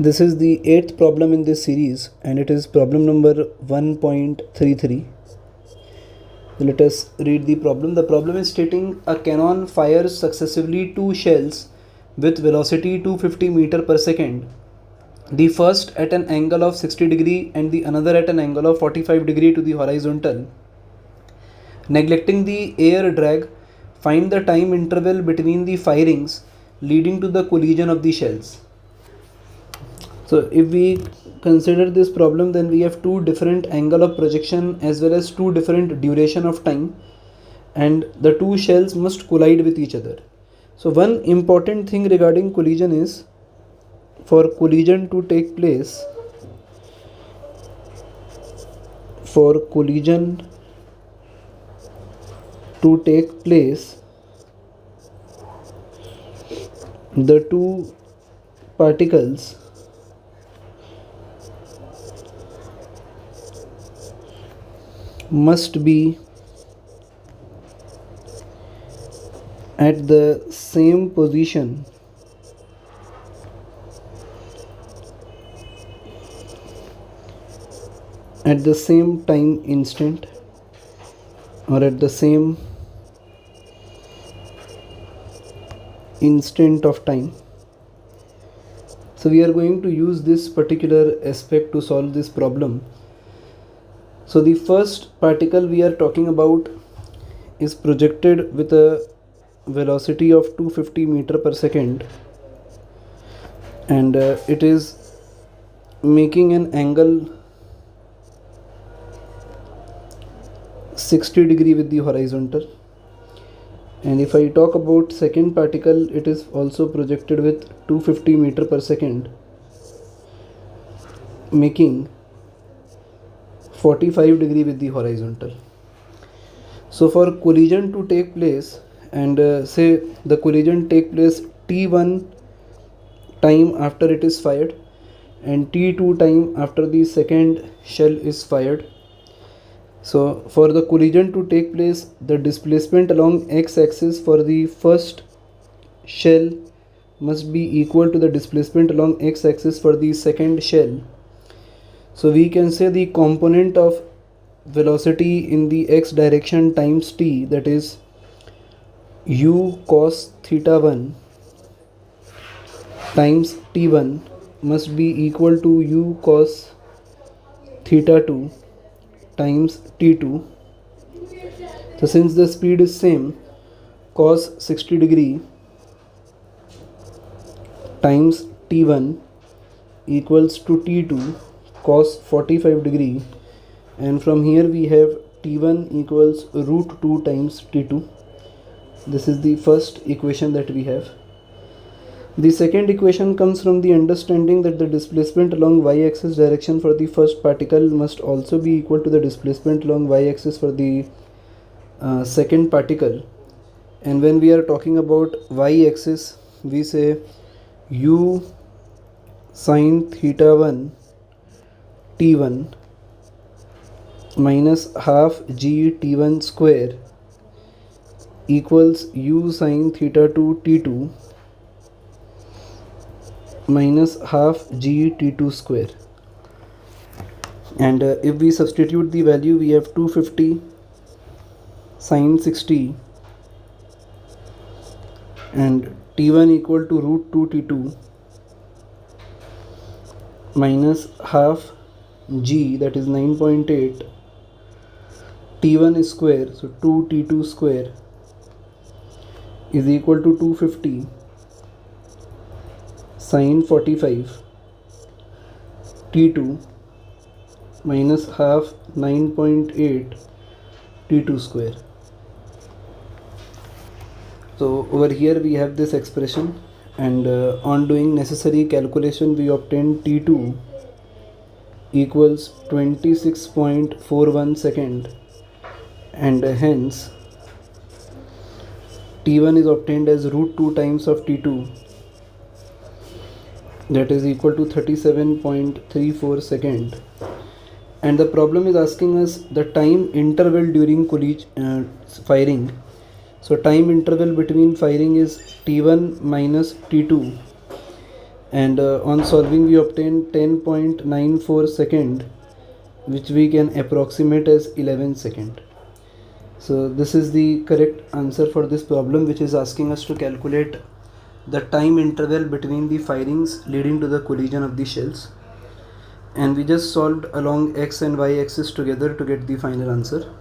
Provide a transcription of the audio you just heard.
This is the 8th problem in this series and it is problem number 1.33. Let us read the problem. The problem is stating a cannon fires successively two shells with velocity 250 meter per second. The first at an angle of 60 degree and the another at an angle of 45 degree to the horizontal. Neglecting the air drag, find the time interval between the firings leading to the collision of the shells. So if we consider this problem, then we have two different angle of projection as well as two different duration of time, and the two shells must collide with each other. So one important thing regarding collision is, for collision to take place, the two particles must be at the same position at the same time instant, or at the same instant of time. So we are going to use this particular aspect to solve this problem. So the first particle we are talking about is projected with a velocity of 250 meter per second, and it is making an angle 60 degree with the horizontal. And if I talk about second particle, it is also projected with 250 meter per second, making 45 degree with the horizontal. So for collision to take place, and say the collision take place t1 time after it is fired and t2 time after the second shell is fired. So for the collision to take place, the displacement along x-axis for the first shell must be equal to the displacement along x-axis for the second shell. So we can say the component of velocity in the x direction times t, that is u cos theta 1 times t1, must be equal to u cos theta 2 times t2. So since the speed is same, cos 60 degree times t1 equals to t2 cos 45 degree, and from here we have t1 equals root 2 times t2. This is the first equation that we have. The second equation comes from the understanding that the displacement along y-axis direction for the first particle must also be equal to the displacement along y-axis for the second particle. And when we are talking about y-axis, we say u sin theta 1 t1 minus half g t1 square equals u sin theta 2 t2 minus half g t2 square. And if we substitute the value, we have 250 sin 60 and t1 equal to root 2 t2 minus half g, that is 9.8, t1 is square, so 2 t2 square is equal to 250 sin 45 t2 minus half 9.8 t2 square. So over here we have this expression, and on doing necessary calculation we obtain t2 equals 26.41 second, and hence t1 is obtained as root 2 times of t2, that is equal to 37.34 second. And the problem is asking us the time interval during firing. So time interval between firing is t1 minus t2, and on solving we obtain 10.94 second, which we can approximate as 11 second. So this is the correct answer for this problem, which is asking us to calculate the time interval between the firings leading to the collision of the shells, and we just solved along x and y axis together to get the final answer.